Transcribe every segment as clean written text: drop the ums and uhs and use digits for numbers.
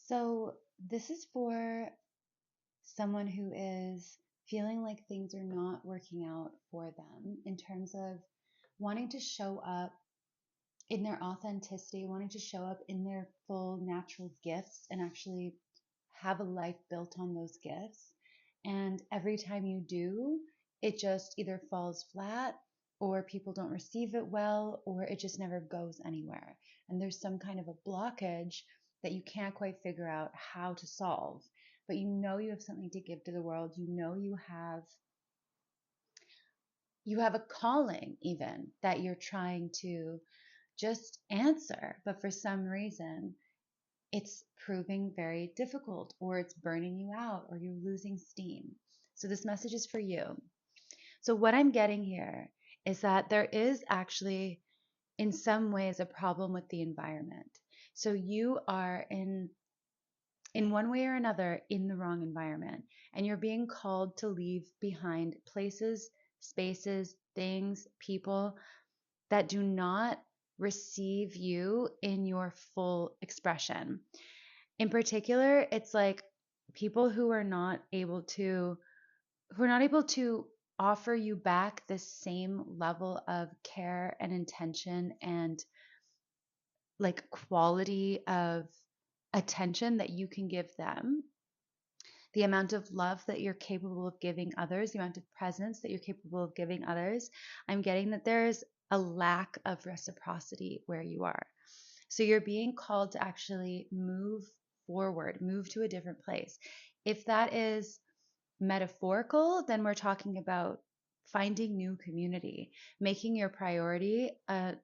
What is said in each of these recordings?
So, this is for someone who is feeling like things are not working out for them in terms of wanting to show up in their authenticity, wanting to show up in their full natural gifts and actually have a life built on those gifts. And every time you do, it just either falls flat or people don't receive it well or it just never goes anywhere. And there's some kind of a blockage that you can't quite figure out how to solve. But you know you have something to give to the world. You know you have a calling even that you're trying to just answer, but for some reason it's proving very difficult, or it's burning you out, or you're losing steam. So, this message is for you. So, what I'm getting here is that there is actually, in some ways, a problem with the environment. So, you are in one way or another in the wrong environment, and you're being called to leave behind places, spaces, things, people that do not receive you in your full expression. In particular, it's like people who are not able to offer you back the same level of care and intention and like quality of attention that you can give them, the amount of love that you're capable of giving others, the amount of presence that you're capable of giving others. I'm getting that there's a lack of reciprocity where you are. So you're being called to actually move forward, move to a different place. If that is metaphorical, then we're talking about finding new community, making your priority a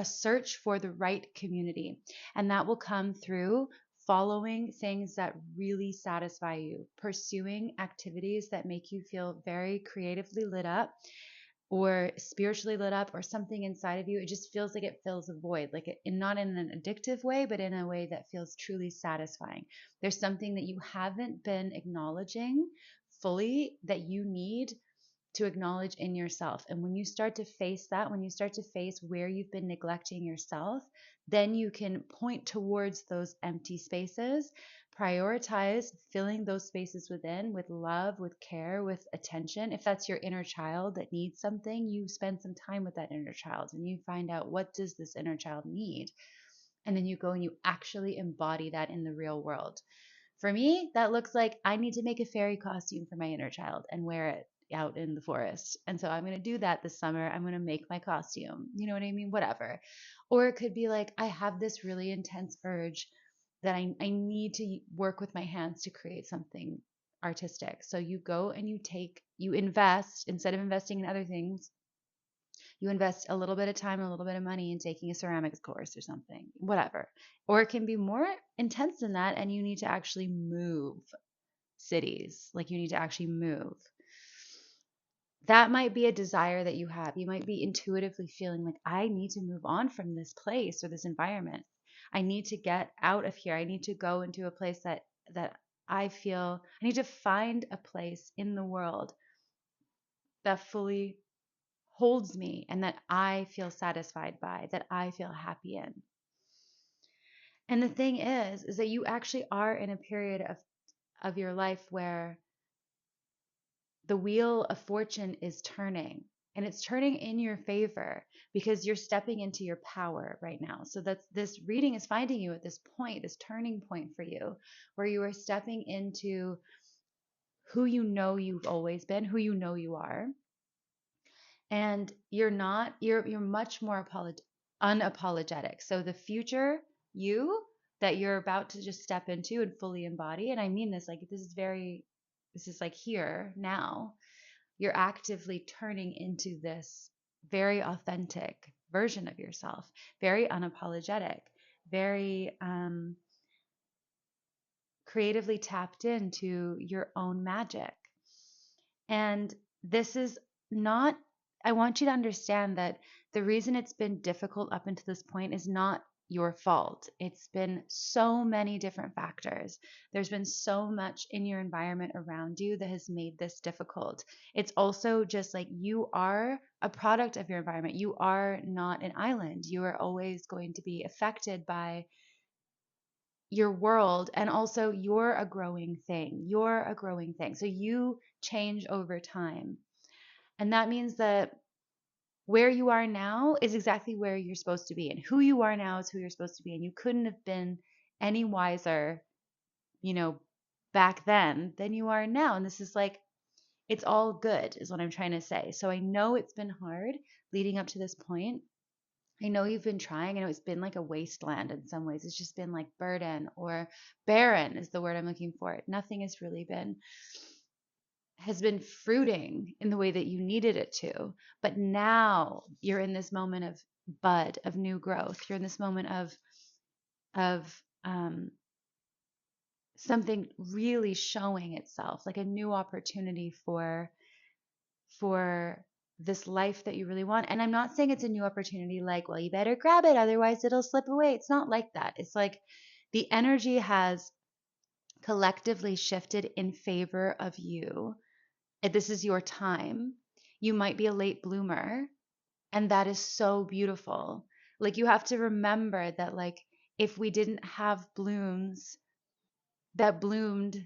search for the right community. And that will come through following things that really satisfy you, pursuing activities that make you feel very creatively lit up or spiritually lit up, or something inside of you. It just feels like it fills a void, like it, not in an addictive way, but in a way that feels truly satisfying. There's something that you haven't been acknowledging fully that you need to acknowledge in yourself. And when you start to face that, when you start to face where you've been neglecting yourself, then you can point towards those empty spaces, prioritize filling those spaces within with love, with care, with attention. If that's your inner child that needs something, you spend some time with that inner child and you find out, what does this inner child need? And then you go and you actually embody that in the real world. For me, that looks like I need to make a fairy costume for my inner child and wear it out in the forest. And so I'm going to do that this summer. I'm going to make my costume. You know what I mean? Whatever. Or it could be like, I have this really intense urge that I need to work with my hands to create something artistic. So you go and you invest, instead of investing in other things, you invest a little bit of time and a little bit of money in taking a ceramics course or something, whatever. Or it can be more intense than that, and you need to actually move cities. Like, you need to actually move. That might be a desire that you have. You might be intuitively feeling like, I need to move on from this place or this environment. I need to get out of here. I need to go into a place that I feel I need to find a place in the world that fully holds me and that I feel satisfied by, that I feel happy in. And the thing is that you actually are in a period of your life where the wheel of fortune is turning, and it's turning in your favor because you're stepping into your power right now. So that's, this reading is finding you at this point, this turning point for you, where you are stepping into who you know you've always been, who you know you are. And you're much more unapologetic. So the future you that you're about to just step into and fully embody, and I mean this, like, this is like here now, you're actively turning into this very authentic version of yourself, very unapologetic, very creatively tapped into your own magic. And this is not, I want you to understand that the reason it's been difficult up until this point is not your fault. It's been so many different factors. There's been so much in your environment around you that has made this difficult. It's also just like, you are a product of your environment. You are not an island. You are always going to be affected by your world, and also you're a growing thing. You're a growing thing. So you change over time. And that means that where you are now is exactly where you're supposed to be. And who you are now is who you're supposed to be. And you couldn't have been any wiser, you know, back then than you are now. And this is like, it's all good, is what I'm trying to say. So I know it's been hard leading up to this point. I know you've been trying. I know it's been like a wasteland in some ways. It's just been like burden, or barren is the word I'm looking for. Nothing has been fruiting in the way that you needed it to. But now you're in this moment of bud, of new growth. You're in this moment of something really showing itself, like a new opportunity for this life that you really want. And I'm not saying it's a new opportunity like, well, you better grab it, otherwise it'll slip away. It's not like that. It's like the energy has collectively shifted in favor of you. This is your time. You might be a late bloomer, and that is so beautiful. Like, you have to remember that, like, if we didn't have blooms that bloomed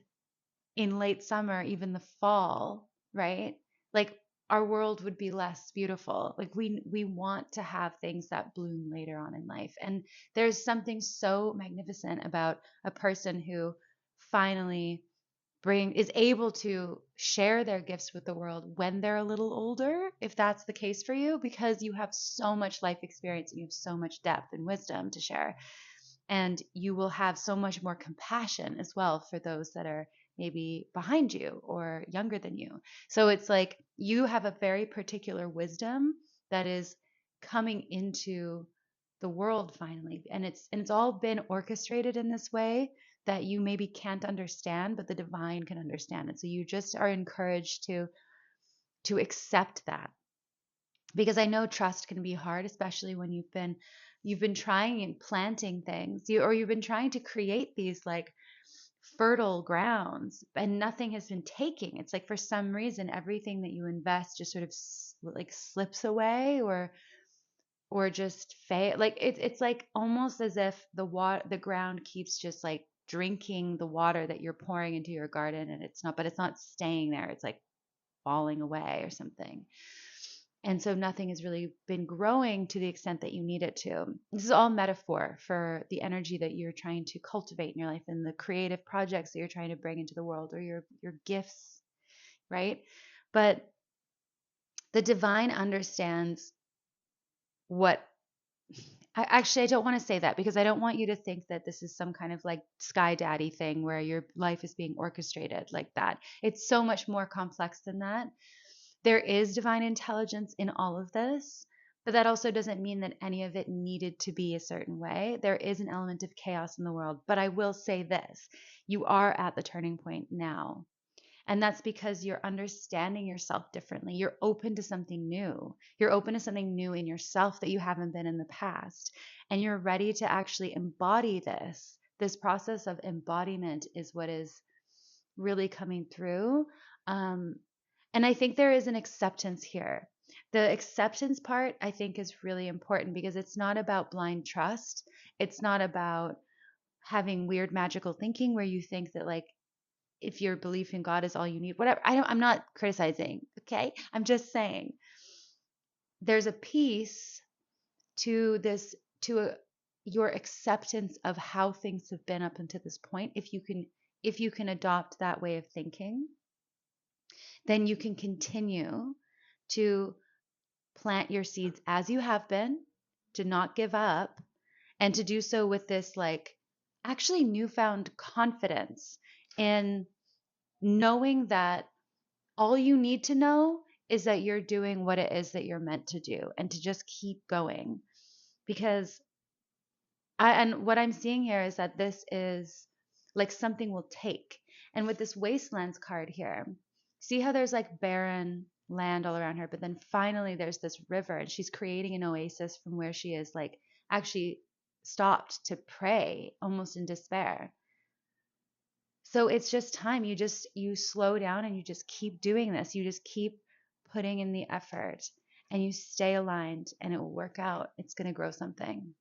in late summer, even the fall, right? Like, our world would be less beautiful. Like, we want to have things that bloom later on in life. And there's something so magnificent about a person who finally is able to share their gifts with the world when they're a little older, if that's the case for you, because you have so much life experience and you have so much depth and wisdom to share. And you will have so much more compassion as well for those that are maybe behind you or younger than you. So it's like you have a very particular wisdom that is coming into the world finally. And it's all been orchestrated in this way that you maybe can't understand, but the divine can understand it. So you just are encouraged to accept that. Because I know trust can be hard, especially when you've been trying and planting things, or you've been trying to create these like fertile grounds, and nothing has been taking. It's like for some reason everything that you invest just sort of like slips away, or just fail. Like it's like almost as if the ground keeps just like drinking the water that you're pouring into your garden, and it's not staying there. It's like falling away or something. And so nothing has really been growing to the extent that you need it to. This is all metaphor for the energy that you're trying to cultivate in your life, and the creative projects that you're trying to bring into the world, or your gifts, right? But the divine understands what I don't want to say that, because I don't want you to think that this is some kind of like sky daddy thing where your life is being orchestrated like that. It's so much more complex than that. There is divine intelligence in all of this, but that also doesn't mean that any of it needed to be a certain way. There is an element of chaos in the world, but I will say this: you are at the turning point now. And that's because you're understanding yourself differently. You're open to something new. You're open to something new in yourself that you haven't been in the past. And you're ready to actually embody this. This process of embodiment is what is really coming through. And I think there is an acceptance here. The acceptance part, I think, is really important, because it's not about blind trust. It's not about having weird magical thinking where you think that, like, if your belief in God is all you need, whatever. I'm not criticizing, okay? I'm just saying there's a piece to this, your acceptance of how things have been up until this point. If you can adopt that way of thinking, then you can continue to plant your seeds as you have been, to not give up, and to do so with this like actually newfound confidence in knowing that all you need to know is that you're doing what it is that you're meant to do, and to just keep going. Because and what I'm seeing here is that this is like something will take. And with this wastelands card here, see how there's like barren land all around her, but then finally there's this river, and she's creating an oasis from where she is like actually stopped to pray almost in despair. So it's just time. You slow down and you just keep doing this. You just keep putting in the effort, and you stay aligned, and it will work out. It's going to grow something.